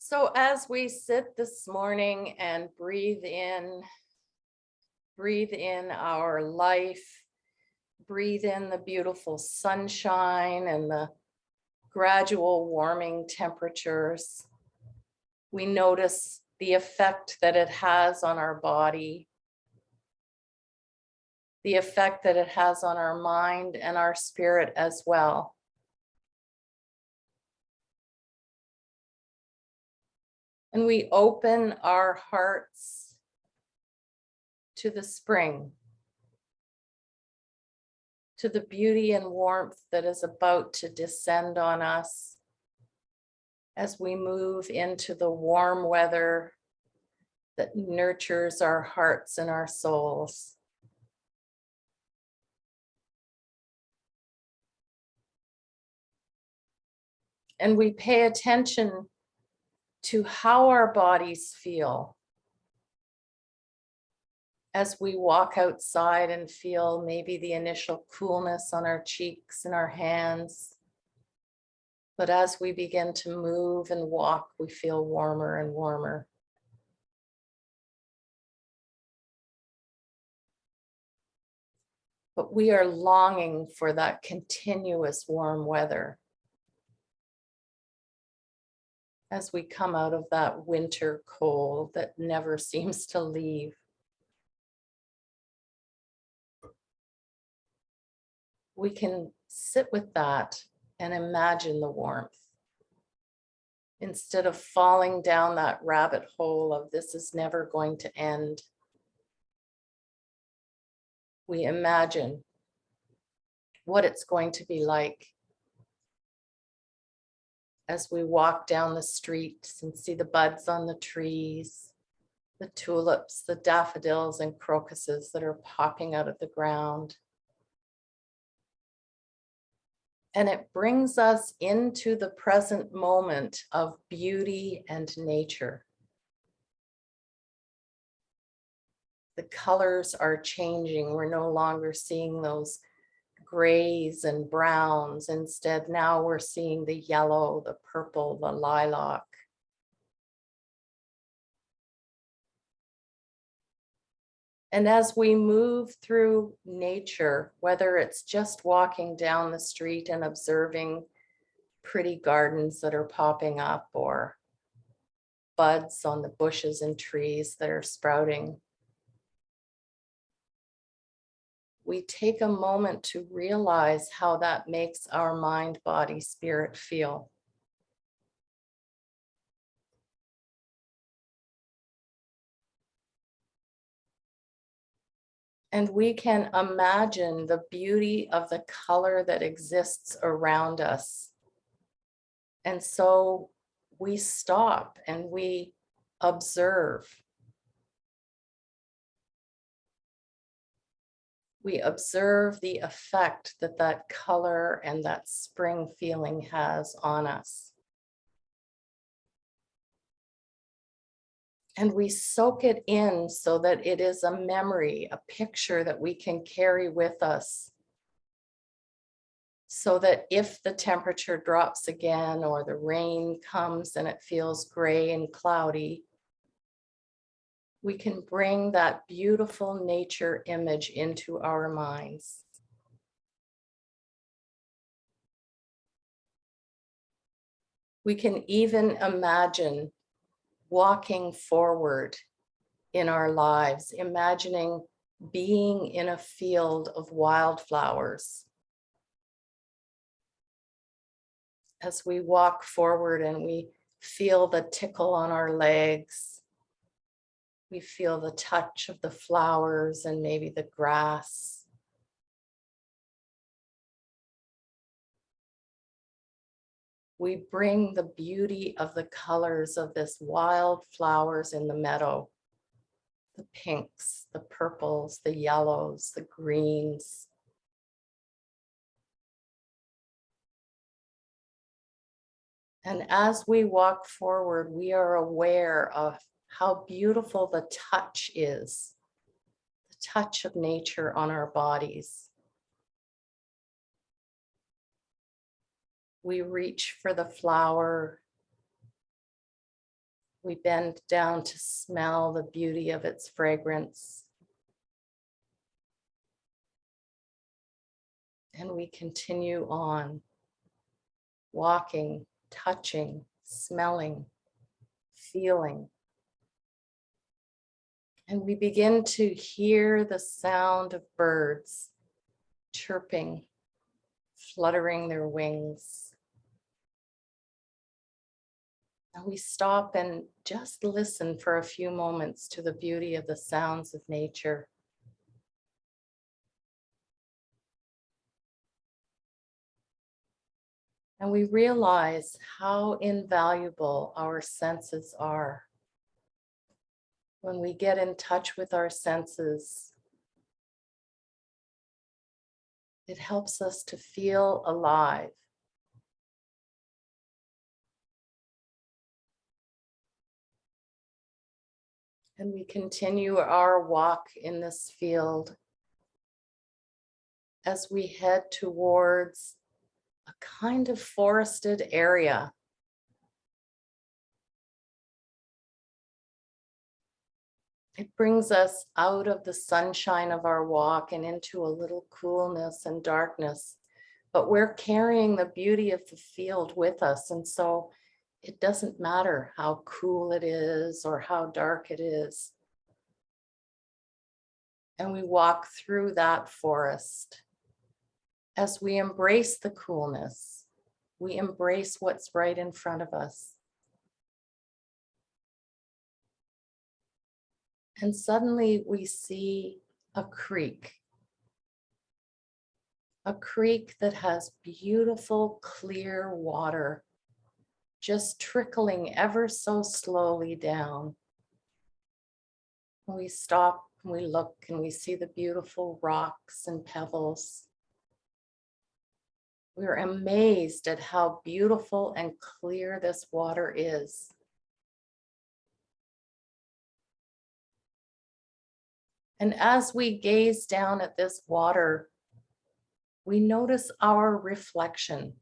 So as we sit this morning and breathe in our life, breathe in the beautiful sunshine and the gradual warming temperatures, we notice the effect that it has on our body, the effect that it has on our mind and our spirit as well. And we open our hearts to the spring, to the beauty and warmth that is about to descend on us as we move into the warm weather that nurtures our hearts and our souls. And we pay attention to how our bodies feel as we walk outside and feel maybe the initial coolness on our cheeks and our hands. But as we begin to move and walk, we feel warmer and warmer. But we are longing for that continuous warm weather as we come out of that winter cold that never seems to leave. We can sit with that and imagine the warmth instead of falling down that rabbit hole of this is never going to end. We imagine what it's going to be like as we walk down the streets and see the buds on the trees, the tulips, the daffodils and crocuses that are popping out of the ground. And it brings us into the present moment of beauty and nature. The colors are changing. We're no longer seeing those grays and browns. Instead, now we're seeing the yellow, the purple, the lilac. And as we move through nature, whether it's just walking down the street and observing pretty gardens that are popping up or buds on the bushes and trees that are sprouting, we take a moment to realize how that makes our mind, body, spirit feel. And we can imagine the beauty of the color that exists around us. And so we stop and we observe. We observe the effect that that color and that spring feeling has on us. And we soak it in so that it is a memory, a picture that we can carry with us. So that if the temperature drops again or the rain comes and it feels gray and cloudy, we can bring that beautiful nature image into our minds. We can even imagine walking forward in our lives, imagining being in a field of wildflowers. As we walk forward and we feel the tickle on our legs, we feel the touch of the flowers and maybe the grass. We bring the beauty of the colors of this wild flowers in the meadow, the pinks, the purples, the yellows, the greens. And as we walk forward, we are aware of how beautiful the touch is, the touch of nature on our bodies. We reach for the flower, We bend down to smell the beauty of its fragrance. And we continue on, walking, touching, smelling, feeling. And we begin to hear the sound of birds chirping, fluttering their wings. And we stop and just listen for a few moments to the beauty of the sounds of nature. And we realize how invaluable our senses are. When we get in touch with our senses, it helps us to feel alive. And we continue our walk in this field as we head towards a kind of forested area. It brings us out of the sunshine of our walk and into a little coolness and darkness, but we're carrying the beauty of the field with us. And so it doesn't matter how cool it is or how dark it is. And we walk through that forest. As we embrace the coolness, we embrace what's right in front of us. And suddenly we see a creek that has beautiful, clear water just trickling ever so slowly down. We stop and we look and we see the beautiful rocks and pebbles. We're amazed at how beautiful and clear this water is. And as we gaze down at this water, we notice our reflection.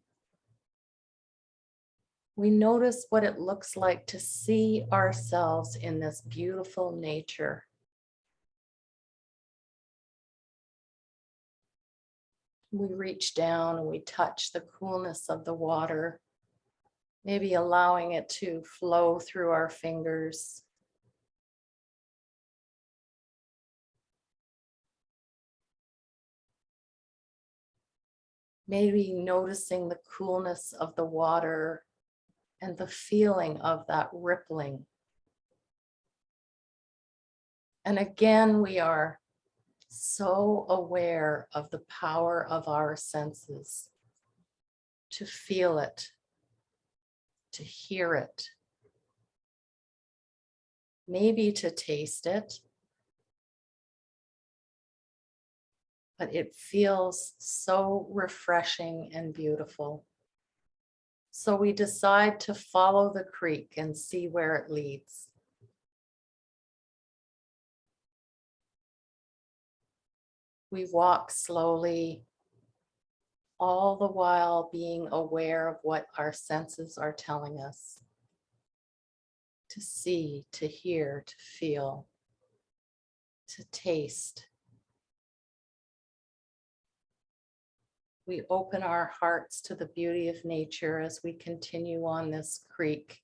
We notice what it looks like to see ourselves in this beautiful nature. We reach down and we touch the coolness of the water, maybe allowing it to flow through our fingers. Maybe noticing the coolness of the water and the feeling of that rippling. And again, we are so aware of the power of our senses to feel it, to hear it, maybe to taste it, but it feels so refreshing and beautiful. So we decide to follow the creek and see where it leads. We walk slowly, all the while being aware of what our senses are telling us. To see, to hear, to feel, to taste. We open our hearts to the beauty of nature as we continue on this creek,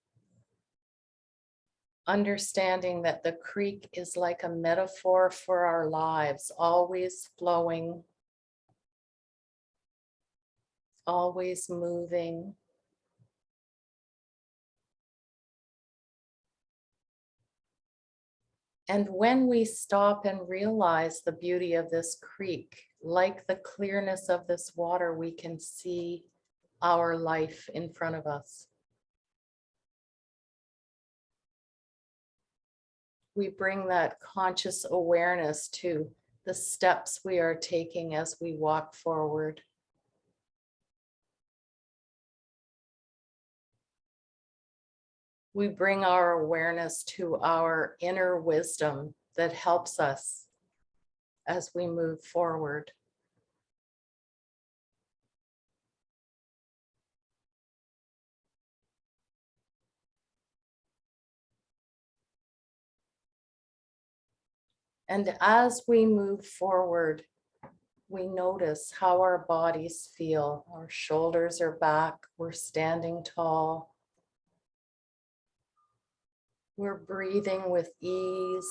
understanding that the creek is like a metaphor for our lives, always flowing, always moving. And when we stop and realize the beauty of this creek, like the clearness of this water, we can see our life in front of us. We bring that conscious awareness to the steps we are taking as we walk forward. We bring our awareness to our inner wisdom that helps us as we move forward. And as we move forward, we notice how our bodies feel. Our shoulders are back, we're standing tall. We're breathing with ease.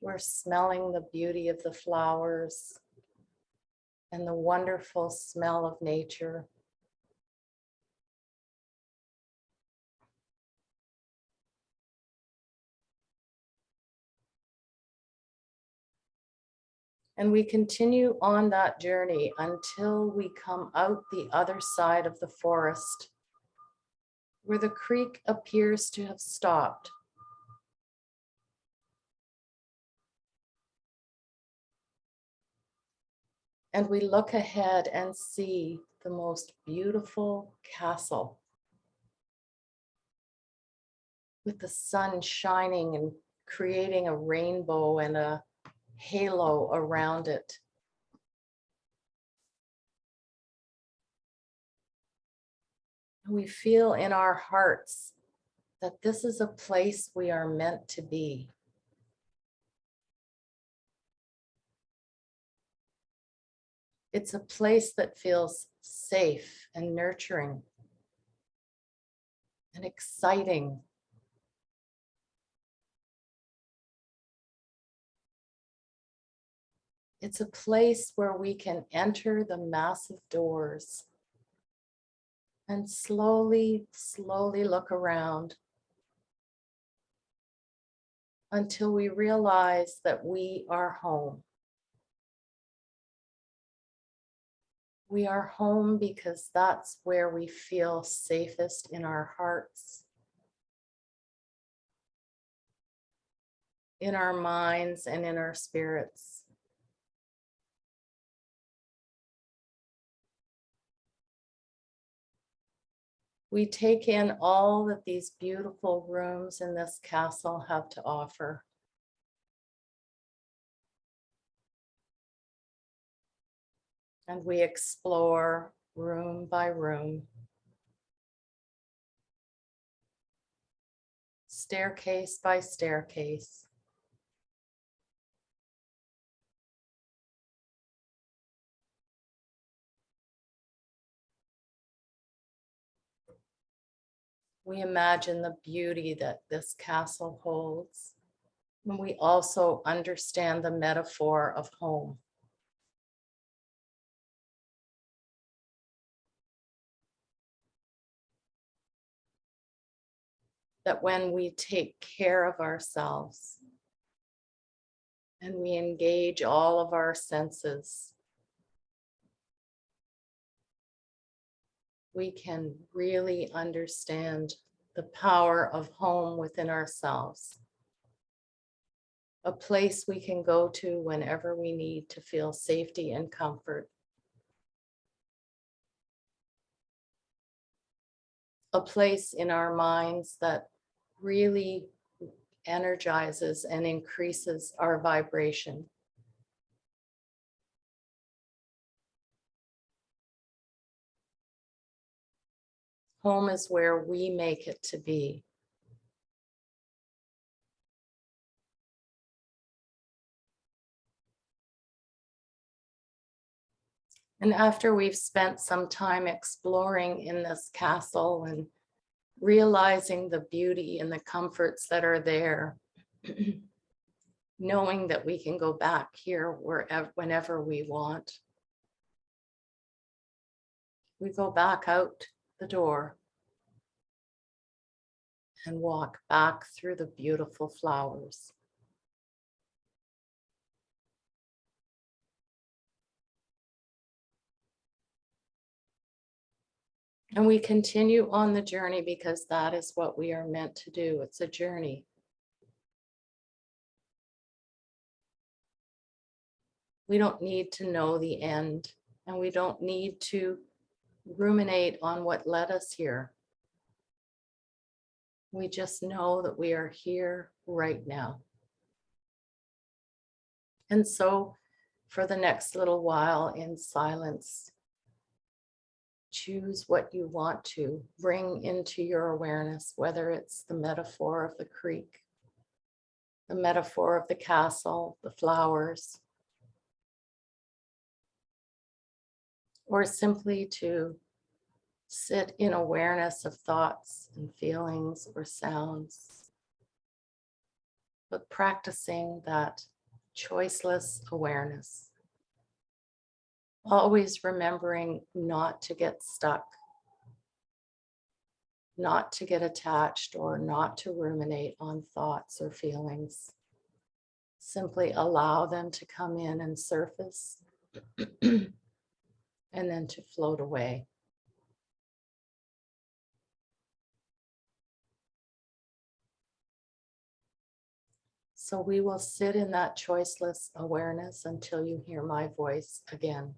We're smelling the beauty of the flowers and the wonderful smell of nature. And we continue on that journey until we come out the other side of the forest, where the creek appears to have stopped. And we look ahead and see the most beautiful castle with the sun shining and creating a rainbow and a halo around it. We feel in our hearts that this is a place we are meant to be. It's a place that feels safe and nurturing and exciting. It's a place where we can enter the massive doors and slowly, slowly look around until we realize that we are home. We are home because that's where we feel safest in our hearts, in our minds, and in our spirits. We take in all that these beautiful rooms in this castle have to offer. And we explore room by room, staircase by staircase. We imagine the beauty that this castle holds. And we also understand the metaphor of home. That when we take care of ourselves and we engage all of our senses, we can really understand the power of home within ourselves. A place we can go to whenever we need to feel safety and comfort. A place in our minds that really energizes and increases our vibration. Home is where we make it to be. And after we've spent some time exploring in this castle and realizing the beauty and the comforts that are there, knowing that we can go back here wherever, whenever we want, we go back out the door and walk back through the beautiful flowers. And we continue on the journey because that is what we are meant to do. It's a journey. We don't need to know the end, and we don't need to ruminate on what led us here. We just know that we are here right now. And so for the next little while in silence, choose what you want to bring into your awareness, whether it's the metaphor of the creek the metaphor of the castle, the flowers, or simply to sit in awareness of thoughts and feelings or sounds, but practicing that choiceless awareness. Always remembering not to get stuck, not to get attached, or not to ruminate on thoughts or feelings. Simply allow them to come in and surface and then to float away. So we will sit in that choiceless awareness until you hear my voice again.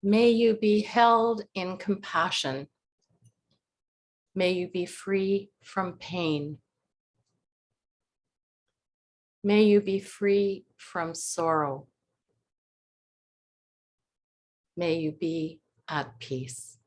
May you be held in compassion. May you be free from pain. May you be free from sorrow. May you be at peace.